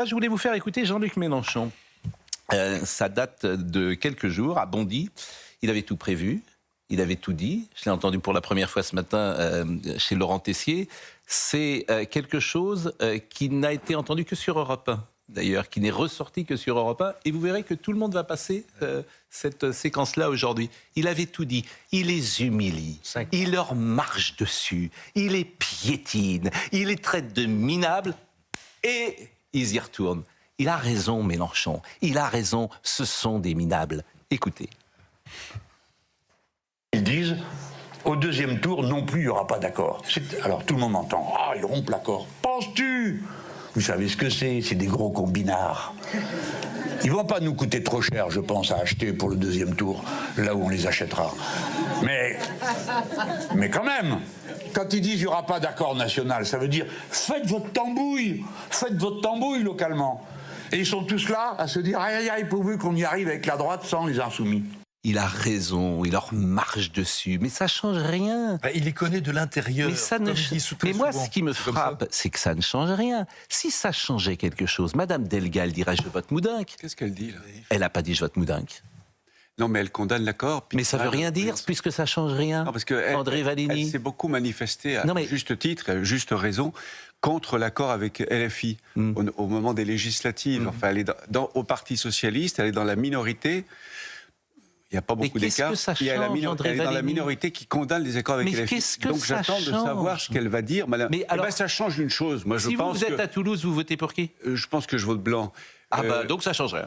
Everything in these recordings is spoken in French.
Je voulais vous faire écouter Jean-Luc Mélenchon. Ça date de quelques jours à Bondy. Il avait tout prévu, il avait tout dit. Je l'ai entendu pour la première fois ce matin chez Laurent Tessier. C'est quelque chose qui n'a été entendu que sur Europe 1, d'ailleurs, qui n'est ressorti que sur Europe 1. Et vous verrez que tout le monde va passer cette séquence-là aujourd'hui. Il avait tout dit. Il les humilie, il leur marche dessus, il les piétine, il les traite de minables et ils y retournent. Il a raison, Mélenchon. Il a raison, ce sont des minables. Écoutez. Ils disent, au deuxième tour, non plus, il n'y aura pas d'accord. Alors tout le monde entend, ah, ils rompent l'accord. Penses-tu? Vous savez ce que c'est des gros combinards. Ils ne vont pas nous coûter trop cher, je pense, à acheter pour le deuxième tour, là où on les achètera. Mais quand même, quand ils disent qu'il n'y aura pas d'accord national, ça veut dire, faites votre tambouille localement. Et ils sont tous là à se dire, aïe, aïe, aïe, pourvu qu'on y arrive avec la droite sans les insoumis. Il a raison, il leur marche dessus, mais ça change rien. Il les connaît de l'intérieur. Mais, ça ne... mais moi, ce qui me frappe, c'est que ça ne change rien. Si ça changeait quelque chose, Madame Delga, elle dirait « je vote Moudinque ». Qu'est-ce qu'elle dit, là? Elle n'a pas dit « je vote Moudinque ». Non, mais elle condamne l'accord. Mais ça ne veut rien dire, puisque ça ne change rien. Non, parce que André Valigny. Elle s'est beaucoup manifestée, à juste titre, à juste raison, contre l'accord avec LFI au moment des législatives. Enfin, elle est au Parti socialiste, elle est dans la minorité. Il n'y a pas beaucoup d'écart. Elle est dans la minorité qui condamne les accords avec LFI. Donc j'attends de savoir ce qu'elle va dire. Mais alors, ça change une chose. Moi, si vous êtes à Toulouse, vous votez pour qui? Je pense que je vote blanc. Ah bah donc ça change rien.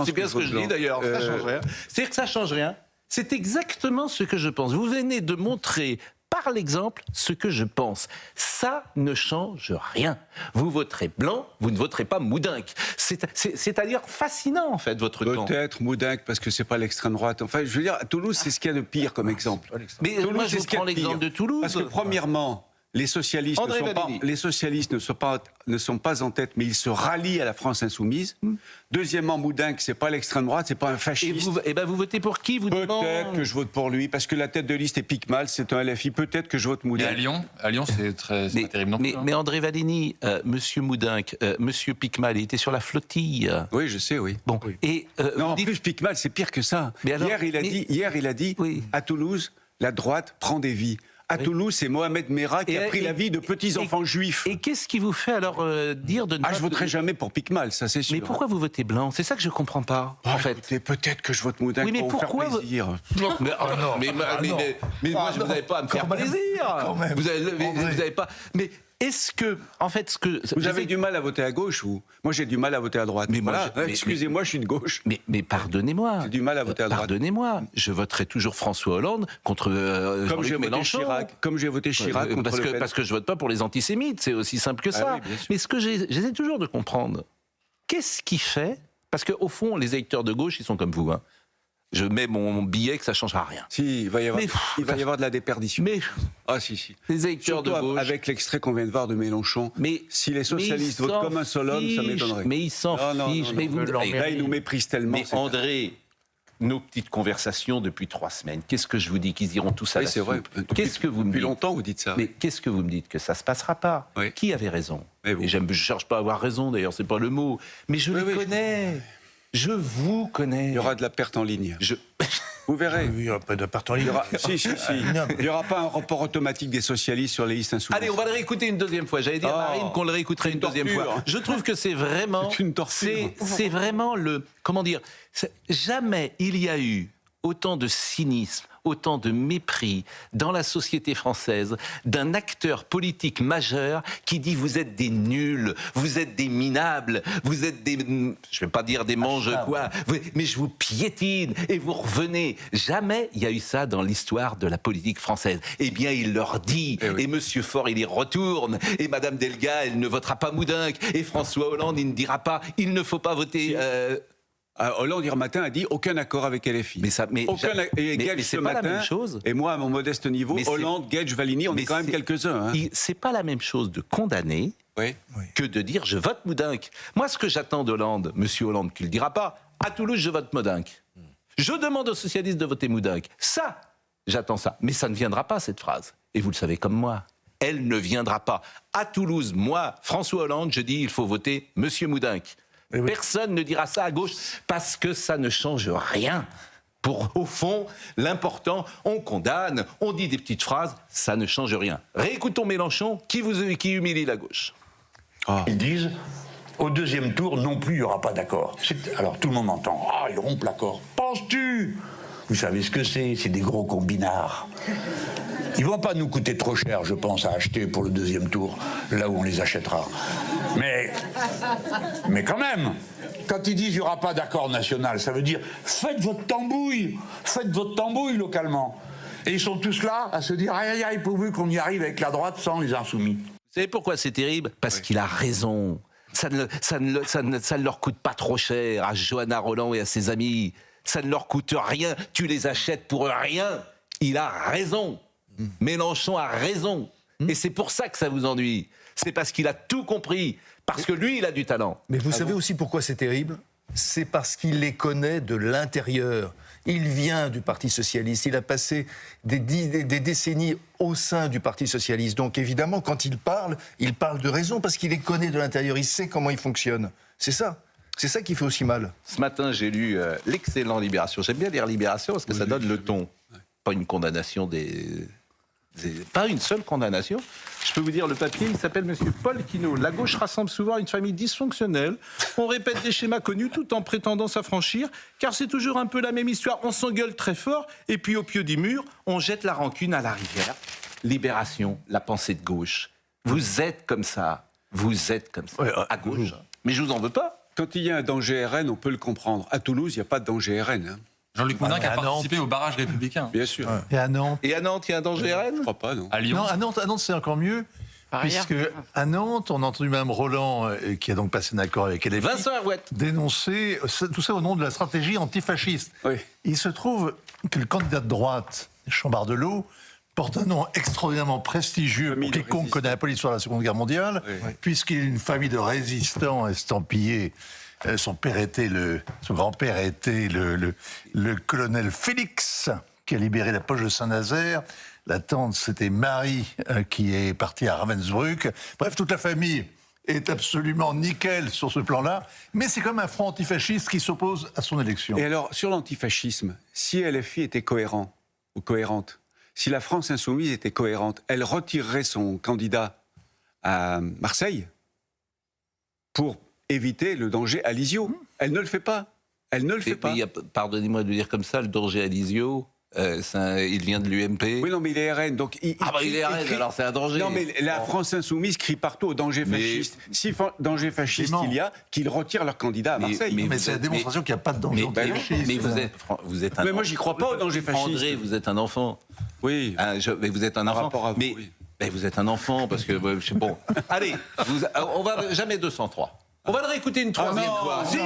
C'est bien ce que je dis d'ailleurs, ça change rien. C'est-à-dire que ça change rien. C'est exactement ce que je pense. Vous venez de montrer par l'exemple ce que je pense. Ça ne change rien. Vous voterez blanc, vous ne voterez pas Moudinque. C'est-à-dire fascinant en fait votre camp. Peut-être Moudinque parce que c'est pas l'extrême droite. Enfin, je veux dire, à Toulouse, c'est ce qu'il y a de pire comme exemple. Mais Toulouse, moi je vous prends l'exemple de Toulouse. Parce que premièrement, les socialistes ne sont pas en tête, mais ils se rallient à la France insoumise. Deuxièmement, Moudinque, c'est pas l'extrême droite, c'est pas un fasciste. Et vous votez pour qui? Peut-être que je vote pour lui, parce que la tête de liste est Picmal, c'est un LFI. Peut-être que je vote Moudinque. Et à Lyon, c'est pas terrible non plus. Mais André Valigny, Monsieur Moudinque, Monsieur Picmal, il était sur la flottille. Oui, je sais, oui. Bon. Et non, en plus Picmal, c'est pire que ça. Mais alors, hier, il a dit, à Toulouse, la droite prend des vies. À Toulouse, c'est Mohamed Merah qui a pris la vie de petits-enfants juifs. Et qu'est-ce qui vous fait alors dire de ne pas... je voterai jamais pour Picmal, ça c'est sûr. Mais pourquoi vous votez blanc? C'est ça que je ne comprends pas, en fait. Écoutez, peut-être que je vote Moudinque pour vous faire plaisir. Mais moi, vous n'avez pas à me faire plaisir. Vous n'avez pas... Mais est-ce que, en fait, ce que... Vous avez du mal à voter à gauche, ou? Moi, j'ai du mal à voter à droite. Mais voilà, excusez-moi, je suis de gauche. Mais pardonnez-moi. J'ai du mal à voter à droite. Pardonnez-moi. Je voterai toujours François Hollande contre Jean-Luc Mélenchon. Comme j'ai voté Chirac contre Le Pen. Parce que je vote pas pour les antisémites, c'est aussi simple que ça. Oui, mais ce que j'essaie toujours de comprendre, qu'est-ce qui fait... Parce qu'au fond, les électeurs de gauche, ils sont comme vous, hein. Je mets mon billet que ça ne changera rien. Si, il va y avoir de la déperdition. Mais si. Les électeurs de gauche... avec l'extrait qu'on vient de voir de Mélenchon, si les socialistes votent comme un seul homme, ça m'étonnerait. Mais ils s'en fichent. Là, ils nous méprisent tellement. Mais André, nos petites conversations depuis 3 semaines, qu'est-ce que je vous dis? Qu'ils iront tous à la soupe. Vrai. Qu'est-ce que vous me dites? Depuis longtemps, vous dites ça. Mais qu'est-ce que vous me dites? Que ça ne se passera pas. Qui avait raison? Et je ne cherche pas à avoir raison, d'ailleurs, c'est pas le mot. Mais je les connais. Je vous connais. Il y aura de la perte en ligne. Vous verrez. Il n'y aura pas de perte en ligne. Il n'y aura pas un report automatique des socialistes sur les listes insoumises. Allez, on va le réécouter une deuxième fois. J'allais dire à Marine qu'on le réécouterait une deuxième fois. Je trouve que c'est vraiment... C'est une torture. C'est vraiment le... Comment dire? Jamais il y a eu autant de cynisme, autant de mépris dans la société française d'un acteur politique majeur qui dit vous êtes des nuls, vous êtes des minables, vous êtes des... Je ne vais pas dire des mange-quoi, mais je vous piétine et vous revenez. Jamais il y a eu ça dans l'histoire de la politique française. Eh bien, il leur dit, et Monsieur Faure, il y retourne, et Madame Delga, elle ne votera pas Moudinque, et François Hollande, il ne dira pas, il ne faut pas voter... Hollande, hier matin, a dit aucun accord avec LFI. Mais c'est pas la même chose. Et moi, à mon modeste niveau, Hollande, Guedj, Valigny, on est quand même quelques-uns. Hein. C'est pas la même chose de condamner que de dire je vote Moudinque. Moi, ce que j'attends d'Hollande, Monsieur Hollande, qui ne le dira pas, à Toulouse, je vote Moudinque. Je demande aux socialistes de voter Moudinque. Ça, j'attends ça. Mais ça ne viendra pas, cette phrase. Et vous le savez comme moi. elle ne viendra pas. À Toulouse, moi, François Hollande, je dis il faut voter Monsieur Moudenc. Oui. Personne ne dira ça à gauche parce que ça ne change rien. Au fond, l'important, on condamne, on dit des petites phrases, ça ne change rien. Réécoutons Mélenchon qui humilie la gauche. Ils disent, au deuxième tour, non plus, il n'y aura pas d'accord. Alors tout le monde entend, ils rompent l'accord. Penses-tu? Vous savez ce que c'est des gros combinards. Ils vont pas nous coûter trop cher, je pense, à acheter pour le deuxième tour, là où on les achètera. Mais quand même, quand ils disent il n'y aura pas d'accord national, ça veut dire faites votre tambouille localement. Et ils sont tous là à se dire aïe aïe aïe, pourvu qu'on y arrive avec la droite sans les insoumis. Vous savez pourquoi c'est terrible? Parce qu'il a raison. Ça ne leur coûte pas trop cher à Johanna Rolland et à ses amis. Ça ne leur coûte rien. Tu les achètes pour rien. Il a raison. Mélenchon a raison. Et c'est pour ça que ça vous ennuie. C'est parce qu'il a tout compris. Parce que lui, il a du talent. Mais vous savez aussi pourquoi c'est terrible? C'est parce qu'il les connaît de l'intérieur. Il vient du Parti Socialiste. Il a passé des décennies au sein du Parti Socialiste. Donc évidemment, quand il parle de raison parce qu'il les connaît de l'intérieur. Il sait comment ils fonctionnent. C'est ça. C'est ça qui fait aussi mal. Ce matin, j'ai lu l'excellent Libération. J'aime bien lire Libération parce que ça donne le ton. Pas une condamnation pas une seule condamnation. Je peux vous dire, le papier, il s'appelle Monsieur Paul Quinault. La gauche rassemble souvent une famille dysfonctionnelle. On répète des schémas connus tout en prétendant s'affranchir, car c'est toujours un peu la même histoire. On s'engueule très fort, et puis au pied du mur, on jette la rancune à la rivière. Libération, la pensée de gauche. Vous êtes comme ça. Vous êtes comme ça. À gauche. Mais je vous en veux pas. Quand il y a un danger RN, on peut le comprendre. À Toulouse, il n'y a pas de danger RN. Hein. Jean-Luc Moudenc a participé au barrage républicain. Bien sûr. Ouais. Et à Nantes, il y a un danger RN? Je crois pas, non. À Lyon. Non, à Nantes c'est encore mieux. Puisque à Nantes, on a entendu Mme Rolland, qui a donc passé un accord avec LFI, Vincent Arouette, dénoncer tout ça au nom de la stratégie antifasciste. Oui. Il se trouve que le candidat de droite, Chambardelot, porte un nom extraordinairement prestigieux pour quiconque connaît un peu l'histoire de la Seconde Guerre mondiale, puisqu'il est une famille de résistants estampillés. Son grand-père était le colonel Félix, qui a libéré la poche de Saint-Nazaire. La tante, c'était Marie, qui est partie à Ravensbrück. Bref, toute la famille est absolument nickel sur ce plan-là. Mais c'est comme un front antifasciste qui s'oppose à son élection. Et alors, sur l'antifascisme, si LFI était cohérent ou cohérente, si la France insoumise était cohérente, elle retirerait son candidat à Marseille pour éviter le danger à Lisieux. Elle ne le fait pas. Elle ne le fait pas. Pardonnez-moi de le dire comme ça, le danger à Lisieux, il vient de l'UMP. Oui, non, mais il est RN, donc... il est RN, alors c'est un danger. Non, mais la France insoumise crie partout au danger fasciste. Si danger fasciste il y a, qu'ils retirent leur candidat à Marseille. Mais c'est la démonstration qu'il n'y a pas de danger fasciste. Mais vous êtes un... Mais moi, j'y crois pas au danger fasciste. André, vous êtes un enfant. Oui. Mais vous êtes un enfant. Par rapport à vous, oui. Mais vous êtes un enfant, parce que... Bon, allez, on va jamais 203. On va le réécouter une troisième fois. Si,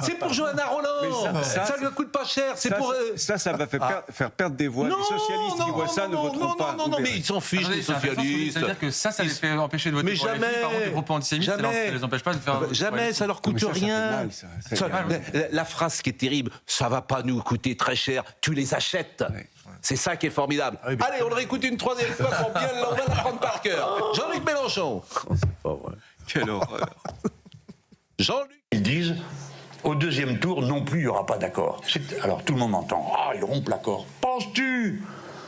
c'est pour Johanna Rolland. Ça ne lui coûte pas cher. C'est pour ça va faire perdre des voix. Les socialistes qui voient ça ne voteront pas. Non, mais ils s'en fichent les socialistes. C'est-à-dire que ça les fait empêcher de voter pour LFI. Par contre, les propos antisémites, ça ne les empêche pas de faire. Jamais, ça leur coûte rien. La phrase qui est terrible, ça va pas nous coûter très cher. Tu les achètes. C'est ça qui est formidable. Allez, on le réécoute une troisième fois pour bien. On va la prendre par cœur. Jean-Luc Mélenchon. C'est pas vrai. Quelle horreur. Jean-Luc. Ils disent, au deuxième tour, non plus, il n'y aura pas d'accord. Alors tout le monde entend, ils rompent l'accord. Penses-tu?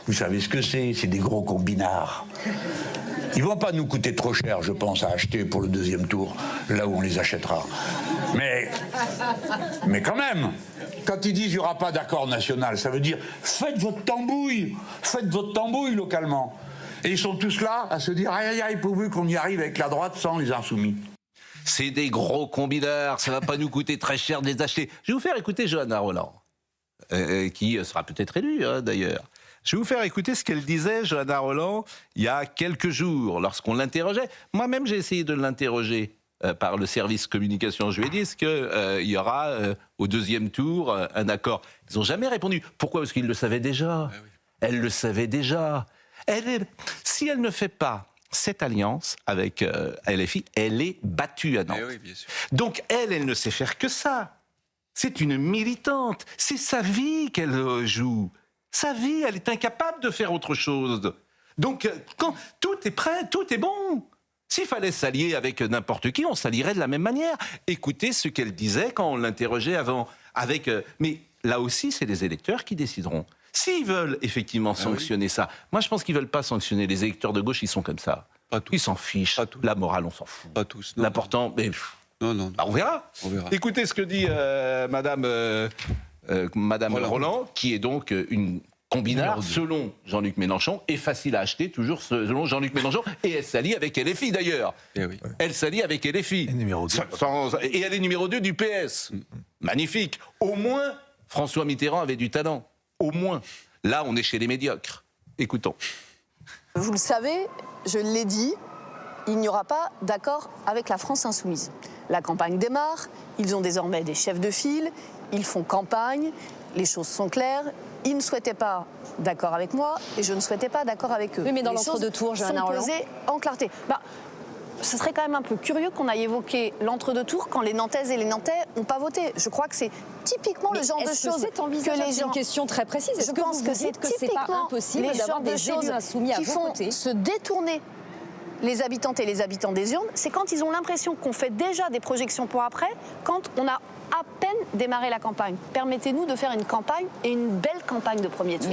Vous savez ce que c'est des gros combinards. Ils vont pas nous coûter trop cher, je pense, à acheter pour le deuxième tour, là où on les achètera. Mais quand même, quand ils disent il n'y aura pas d'accord national, ça veut dire faites votre tambouille localement. Et ils sont tous là à se dire aïe aïe aïe, pourvu qu'on y arrive avec la droite sans les insoumis. C'est des gros combinards, ça va pas nous coûter très cher de les acheter. Je vais vous faire écouter Johanna Rolland, qui sera peut-être élue d'ailleurs. Je vais vous faire écouter ce qu'elle disait, Johanna Rolland, il y a quelques jours, lorsqu'on l'interrogeait. Moi-même, j'ai essayé de l'interroger par le service communication. Je lui ai dit, est-ce qu'il y aura au deuxième tour un accord? Ils n'ont jamais répondu. Pourquoi? Parce qu'ils le savaient déjà. Ah oui. Elle le savait déjà. Si elle ne fait pas cette alliance avec LFI, elle est battue à Nantes. Oui, bien sûr. Donc elle ne sait faire que ça. C'est une militante. C'est sa vie qu'elle joue. Sa vie, elle est incapable de faire autre chose. Donc, quand tout est prêt, tout est bon. S'il fallait s'allier avec n'importe qui, on s'allierait de la même manière. Écoutez ce qu'elle disait quand on l'interrogeait avant. Mais là aussi, c'est les électeurs qui décideront. S'ils veulent effectivement sanctionner ça, moi je pense qu'ils ne veulent pas sanctionner. Les électeurs de gauche, ils sont comme ça. Pas tous. Ils s'en fichent. La morale, on s'en fout. Pas tous. L'important, mais... Non. Bah, on verra. Écoutez ce que dit Madame Roland, qui est donc une combinard, selon Jean-Luc Mélenchon, est facile à acheter, toujours selon Jean-Luc Mélenchon, et elle s'allie avec LFI d'ailleurs. Elle s'allie avec LFI. Et elle est numéro 2 du PS. Magnifique. Au moins, François Mitterrand avait du talent. Au moins. Là, on est chez les médiocres. Écoutons. Vous le savez, je l'ai dit, il n'y aura pas d'accord avec la France insoumise. La campagne démarre, ils ont désormais des chefs de file, ils font campagne, les choses sont claires. Ils ne souhaitaient pas d'accord avec moi et je ne souhaitais pas d'accord avec eux. Oui, mais dans l'entre-deux-tours, Johanna Roland, sont posées en clarté. Ce serait quand même un peu curieux qu'on aille évoquer l'entre-deux-tours quand les Nantaises et les Nantais n'ont pas voté. Je crois que c'est typiquement le genre de choses que les gens... C'est une question très précise. Je pense que c'est pas impossible d'avoir des élus insoumis à vos côtés qui font se détourner les habitantes et les habitants des urnes, c'est quand ils ont l'impression qu'on fait déjà des projections pour après, quand on a à peine démarré la campagne. Permettez-nous de faire une campagne et une belle campagne de premier tour.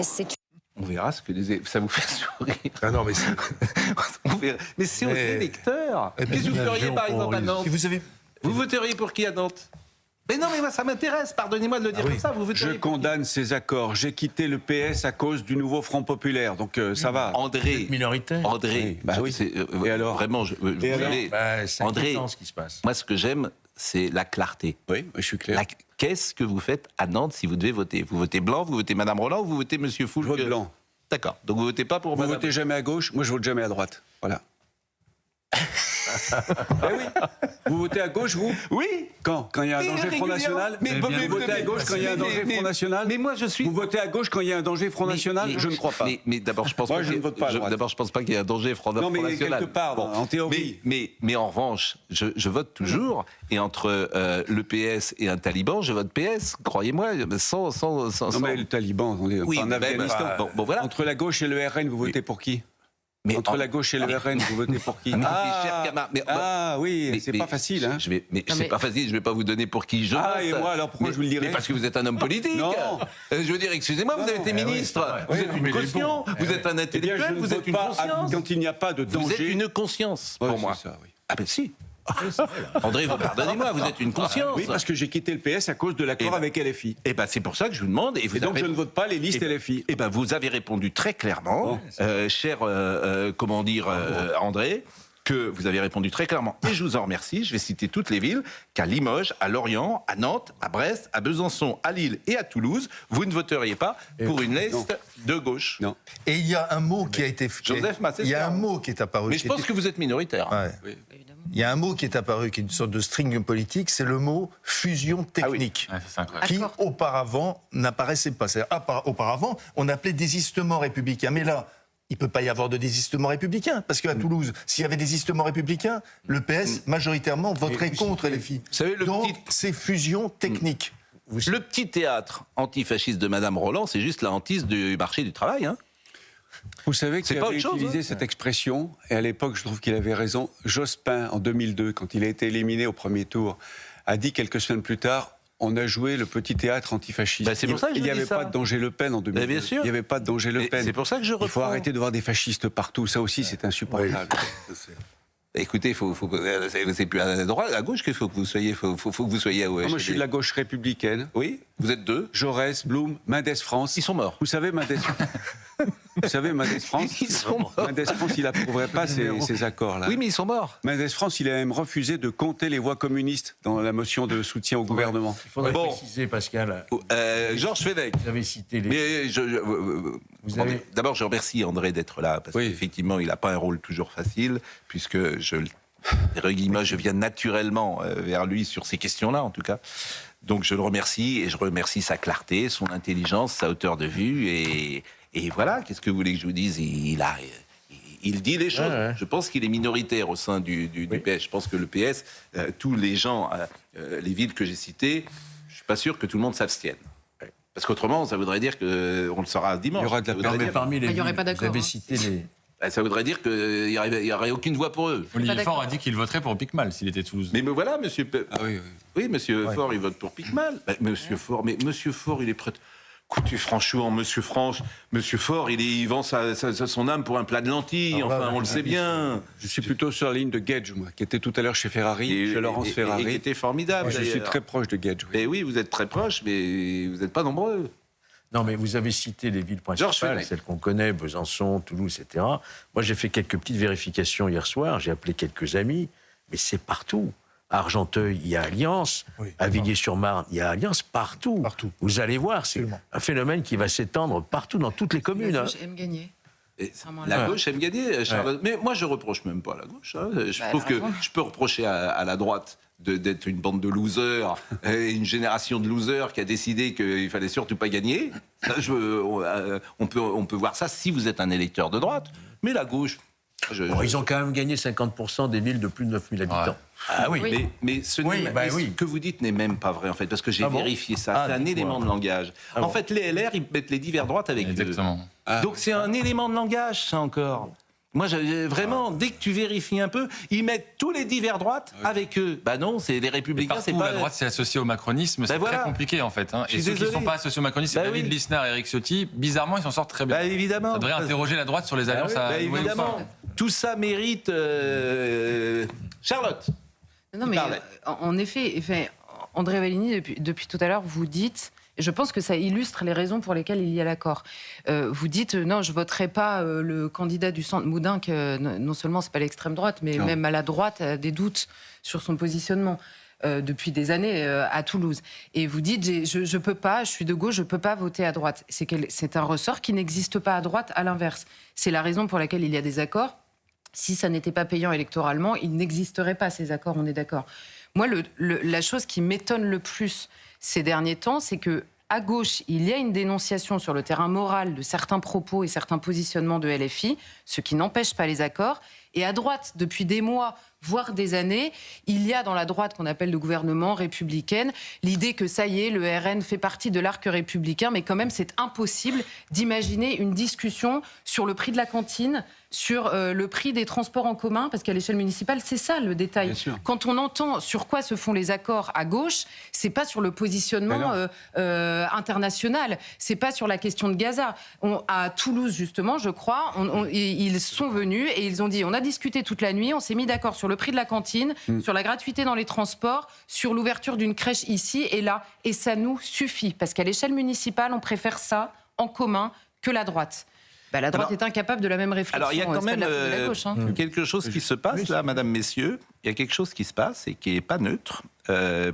On verra ce que ça vous fait sourire. Ah non, mais c'est... On verra. Mais c'est aux électeurs. Qu'est-ce que vous feriez par exemple à Nantes? Vous voteriez pour qui à Nantes? Mais non, mais moi, ça m'intéresse, pardonnez-moi de le dire comme ça. Je condamne ces accords. J'ai quitté le PS à cause du nouveau Front Populaire, donc ça va. André. Minoritaire. André. Et alors vraiment, C'est André, ce qui se passe. moi, ce que j'aime, c'est la clarté. Oui, je suis clair. Qu'est-ce que vous faites à Nantes si vous devez voter? Vous votez blanc, vous votez Madame Roland ou vous votez Monsieur Foulque? Je vote blanc. D'accord. Donc vous votez pas pour Vous Madame... votez jamais à gauche, moi je vote jamais à droite. Voilà. Oui. Vous votez à gauche, vous? Oui. Quand il y a un danger Front National? Vous votez à gauche quand il y a un danger Front National? Mais moi je suis... Vous votez à gauche quand il y a un danger Front National? Je ne crois pas. Mais d'abord, je pense moi, je ne vote pas à droite. D'abord, je pense pas qu'il y ait un danger Front National. Non, mais quelque part, en théorie. Mais en revanche, je vote toujours. Et entre le PS et un taliban, je vote PS. Croyez-moi, sans... Non, mais le taliban, on est en Afghanistan. Bon, voilà. Entre la gauche et le RN, vous votez pour qui? Mais entre la gauche et le RN, vous votez pour qui? Oui, c'est pas facile. Hein. C'est pas facile, je vais pas vous donner pour qui je vote. Et moi, alors pourquoi je vous le dirais? Mais parce que vous êtes un homme politique. Non. Je veux dire, excusez-moi, vous avez été ministre. Vous êtes une conscience, vous êtes un intellectuel, vous êtes une conscience. Quand il n'y a pas de danger. Vous êtes une conscience, pour moi. Ça, oui. Ah ben si. André, vous pardonnez-moi, vous êtes une conscience. Oui, parce que j'ai quitté le PS à cause de l'accord avec LFI. Et ben c'est pour ça que je vous demande. Et donc je ne vote pas les listes LFI. Et ben vous avez répondu très clairement, cher, André, que vous avez répondu très clairement. Et je vous en remercie. Je vais citer toutes les villes qu'à Limoges, à Lorient, à Nantes, à Brest, à Besançon, à Lille et à Toulouse, vous ne voteriez pas pour une liste de gauche. Non. Et il y a un mot qui a été... Il y a un mot qui est apparu. Mais je pense que vous êtes minoritaire. Ouais. Oui. Il y a un mot qui est apparu, qui est une sorte de string politique, c'est le mot fusion technique, qui auparavant n'apparaissait pas. Auparavant, on appelait désistement républicain. Mais là, il ne peut pas y avoir de désistement républicain, parce qu'à Toulouse, s'il y avait désistement républicain, le PS, majoritairement, voterait contre LFI. Vous savez, donc, c'est fusion technique. Le petit théâtre antifasciste de Madame Roland, c'est juste la hantise du marché du travail, hein. Vous savez qu'il avait utilisé cette expression, et à l'époque, je trouve qu'il avait raison. Jospin, en 2002, quand il a été éliminé au premier tour, a dit quelques semaines plus tard, on a joué le petit théâtre antifasciste. C'est pour ça que il n'y avait pas de danger Le Pen en 2002. Bien sûr. Il n'y avait pas de danger Le Pen. C'est pour ça que je reprends. Il faut arrêter de voir des fascistes partout. Ça aussi, c'est insupportable. Écoutez, c'est plus à droite, à gauche qu'il faut que vous soyez. Faut que vous soyez à gauche. Moi, je suis de la gauche républicaine. Oui. Vous êtes deux. Jaurès, Blum, Mendès France. Ils sont morts. Vous savez, Mendès France. Ils sont morts. Mendès France, il n'approuverait pas ces accords-là. Oui, mais ils sont morts. Mendès France, il a même refusé de compter les voix communistes dans la motion de soutien au gouvernement. Il faudrait préciser, Pascal. Georges Fenech. Vous avez cité les. Mais d'abord, je remercie André d'être là, parce qu'effectivement, il n'a pas un rôle toujours facile, puisque je viens naturellement vers lui sur ces questions-là, en tout cas. Donc je le remercie, et je remercie sa clarté, son intelligence, sa hauteur de vue, et voilà, qu'est-ce que vous voulez que je vous dise? Il dit les choses. Je pense qu'il est minoritaire au sein du PS. Je pense que le PS, tous les gens, les villes que j'ai citées, je ne suis pas sûr que tout le monde s'abstienne. Parce qu'autrement, ça voudrait dire qu'on le saura dimanche. Il y aura de la parmi les il y aurait pas vous d'accord. avez cité Ça voudrait dire qu'il n'y aurait aucune voix pour eux. Olivier Faure a dit qu'il voterait pour Picmal s'il était Toulouse. Mais me voilà, monsieur... oui. Oui, monsieur Faure, il vote pour Picmal. Monsieur Faure, il est prêt... Écoutez, franchement, Monsieur Faure, il vend son âme pour un plat de lentilles, on le sait bien. Je suis plutôt sur la ligne de Gage, moi, qui était tout à l'heure chez Ferrari, chez Laurence Ferrari. Et qui était formidable. Je suis très proche de Gage. Oui. Et oui, vous êtes très proche, mais vous n'êtes pas nombreux. Non, mais vous avez cité les villes principales, celles qu'on connaît, Besançon, Toulouse, etc. Moi, j'ai fait quelques petites vérifications hier soir, j'ai appelé quelques amis, mais c'est partout. À Argenteuil, il y a Alliance. À Villiers-sur-Marne, il y a Alliance partout. Vous allez voir, c'est un phénomène qui va s'étendre partout, dans toutes les communes. La gauche aime gagner. La gauche aime gagner, Charlotte. Mais moi, je reproche même pas à la gauche. Je trouve que je peux reprocher à la droite d'être une bande de losers, une génération de losers qui a décidé qu'il fallait surtout pas gagner. Ça, on peut voir ça si vous êtes un électeur de droite. Mais la gauche... Ils ont quand même gagné 50% des villes de plus de 9000 habitants. Ah oui, mais ce que vous dites n'est même pas vrai, en fait, parce que j'ai vérifié ça. C'est un élément de langage. En fait, les LR, ils mettent les divers droites avec eux. Exactement. Donc c'est un élément de langage, ça encore. Moi, vraiment, dès que tu vérifies un peu, ils mettent tous les divers droites avec eux. Bah non, c'est les Républicains, c'est pas... la droite s'est associée au macronisme, c'est très compliqué, en fait. Et ceux qui ne sont pas associés au macronisme, c'est David Lisnard et Éric Ciotti. Bizarrement, ils s'en sortent très bien. Bah évidemment. Ça devrait interroger la droite sur les alliances à nouer ou pas. Tout ça mérite... Charlotte. Non, mais en effet, André Vallini, depuis tout à l'heure, vous dites... Je pense que ça illustre les raisons pour lesquelles il y a l'accord. Vous dites, non, je ne voterai pas le candidat du centre. Moudin, que non seulement c'est pas l'extrême droite, mais même à la droite, a des doutes sur son positionnement depuis des années à Toulouse. Et vous dites, je peux pas, je suis de gauche, je peux pas voter à droite. C'est un ressort qui n'existe pas à droite, à l'inverse. C'est la raison pour laquelle il y a des accords. Si ça n'était pas payant électoralement, il n'existerait pas ces accords, on est d'accord. Moi, la chose qui m'étonne le plus ces derniers temps, c'est que à gauche, il y a une dénonciation sur le terrain moral de certains propos et certains positionnements de LFI, ce qui n'empêche pas les accords. Et à droite, depuis des mois, voire des années, il y a dans la droite qu'on appelle le gouvernement républicaine l'idée que ça y est, le RN fait partie de l'arc républicain, mais quand même c'est impossible d'imaginer une discussion sur le prix de la cantine, sur le prix des transports en commun, parce qu'à l'échelle municipale, c'est ça le détail. Quand on entend sur quoi se font les accords à gauche, c'est pas sur le positionnement international, c'est pas sur la question de Gaza. À Toulouse, justement, je crois, ils sont venus et ils ont dit, on a discuté toute la nuit, on s'est mis d'accord sur le prix de la cantine, sur la gratuité dans les transports, sur l'ouverture d'une crèche ici et là, et ça nous suffit, parce qu'à l'échelle municipale, on préfère ça en commun que la droite. La droite est incapable de la même réflexion. Alors, il y a quand même quelque chose qui se passe là, mesdames, messieurs. Il y a quelque chose qui se passe et qui n'est pas neutre,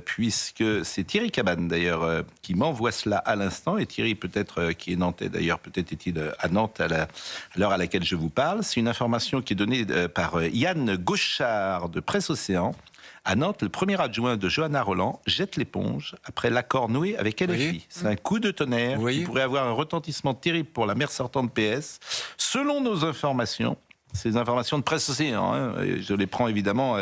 puisque c'est Thierry Cabane, d'ailleurs, qui m'envoie cela à l'instant. Et Thierry, peut-être, qui est nantais, d'ailleurs, peut-être est-il à Nantes à l'heure à laquelle je vous parle. C'est une information qui est donnée par Yann Gauchard de Presse Océan. À Nantes, le premier adjoint de Johanna Rolland jette l'éponge après l'accord noué avec LFI. C'est un coup de tonnerre qui pourrait avoir un retentissement terrible pour la maire sortante PS. Selon nos informations, ces informations de Presse Océan, je les prends évidemment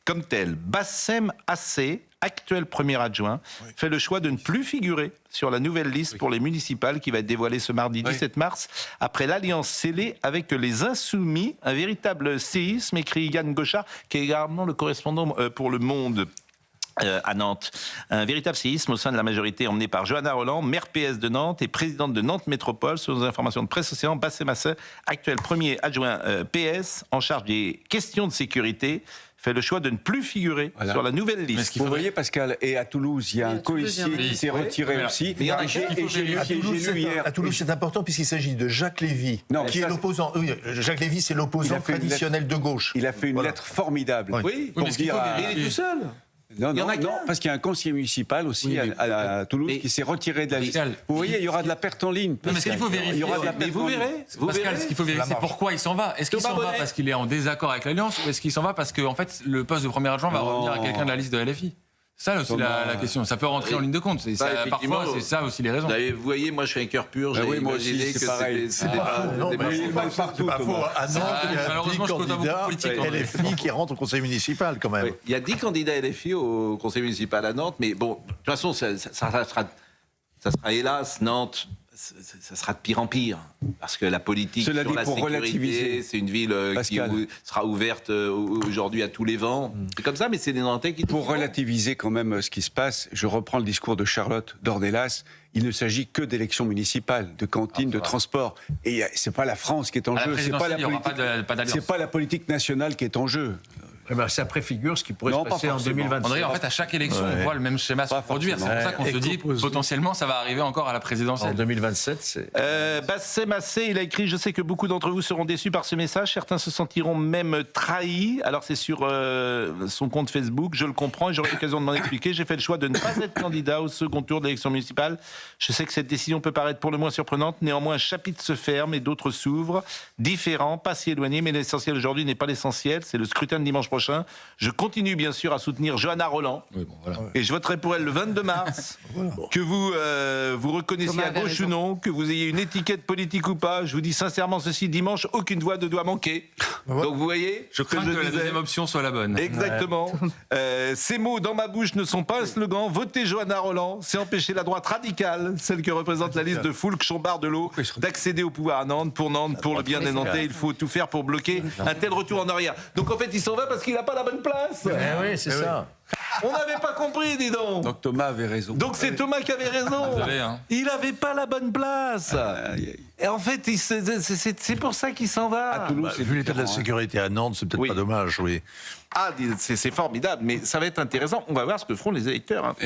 comme telles, Bassem Assé, actuel premier adjoint, fait le choix de ne plus figurer sur la nouvelle liste pour les municipales qui va être dévoilée ce mardi 17 mars, après l'alliance scellée avec les Insoumis. Un véritable séisme, écrit Yann Gauchard, qui est également le correspondant pour Le Monde à Nantes. Un véritable séisme au sein de la majorité emmenée par Johanna Rolland, maire PS de Nantes et présidente de Nantes Métropole. Selon les informations de Presse Océan, Bassem Assé, actuel premier adjoint PS en charge des questions de sécurité, fait le choix de ne plus figurer sur la nouvelle liste. Vous voyez, Pascal, et à Toulouse, il y a un colissier qui s'est retiré aussi. À Toulouse, c'est important puisqu'il s'agit de Jacques Lévy, qui est l'opposant. Jacques Lévy, c'est l'opposant traditionnel de gauche. Il a fait une lettre formable. Oui, pour dire il est tout seul. Non, parce qu'il y a un conseiller municipal aussi à Toulouse qui s'est retiré de la liste. Vous voyez, il y aura de la perte en ligne. Non, mais ce qu'il faut vérifier, vous verrez. Pascal, ce qu'il faut vérifier, c'est pourquoi il s'en va. Est-ce qu'il s'en va parce qu'il est en désaccord avec l'Alliance, ou est-ce qu'il s'en va parce que en fait, le poste de premier adjoint va revenir à quelqu'un de la liste de LFI? Ça aussi la question. Ça peut rentrer en ligne de compte. Parfois, c'est ça aussi les raisons. Vous voyez, moi je suis un cœur pur. J'ai imaginé que c'est pas partout. À Nantes, il y a 10 candidats LFI qui rentrent au conseil municipal quand même. Il y a 10 candidats LFI au conseil municipal à Nantes, mais bon, de toute façon, ça sera hélas Nantes. ça sera de pire en pire. Parce que la politique Cela sur dit, la pour sécurité, relativiser, c'est une ville qui sera ouverte aujourd'hui à tous les vents. C'est comme ça, mais c'est des Nantais qui... Pour relativiser quand même ce qui se passe, je reprends le discours de Charlotte Dornelas. Il ne s'agit que d'élections municipales, de cantines, de transports. Et c'est pas la France qui est en jeu. C'est pas la politique nationale qui est en jeu. Eh ben, ça préfigure ce qui pourrait se passer en 2027. André, en fait, à chaque élection, on voit le même schéma se produire. C'est pour ça qu'on se dit, potentiellement, ça va arriver encore à la présidentielle. En 2027, c'est... Bassem Massé, il a écrit « Je sais que beaucoup d'entre vous seront déçus par ce message. Certains se sentiront même trahis. » Alors, c'est sur son compte Facebook. Je le comprends et j'aurai l'occasion de m'en expliquer. J'ai fait le choix de ne pas être candidat au second tour de l'élection municipale. Je sais que cette décision peut paraître pour le moins surprenante. Néanmoins, un chapitre se ferme et d'autres s'ouvrent. Différents, pas si éloignés, mais l'essentiel aujourd'hui n'est pas l'essentiel. C'est le scrutin de dimanche prochain. Je continue bien sûr à soutenir Johanna Rolland et je voterai pour elle le 22 mars. Que vous vous reconnaissiez à gauche ou non, que vous ayez une étiquette politique ou pas, je vous dis sincèrement ceci, dimanche, aucune voix ne doit manquer. Donc vous voyez, je crains que la deuxième option soit la bonne. Exactement. Ces mots dans ma bouche ne sont pas un slogan. Votez Johanna Rolland, c'est empêcher la droite radicale, celle que représente la liste de Foulques, Chambard-Delot, d'accéder au pouvoir à Nantes. Pour Nantes, pour le bien des Nantais, il faut tout faire pour bloquer un tel retour en arrière. Donc en fait, il s'en va parce qu'il n'a pas la bonne place. Oui, c'est ça. On n'avait pas compris, dis donc. Donc Thomas avait raison. Donc c'est Thomas qui avait raison. Désolé, hein. Il n'avait pas la bonne place. Et en fait, c'est pour ça qu'il s'en va. À Toulouse, vu l'état de la sécurité à Nantes, c'est peut-être pas dommage, oui. Ah, c'est formidable, mais ça va être intéressant. On va voir ce que feront les électeurs. Hein.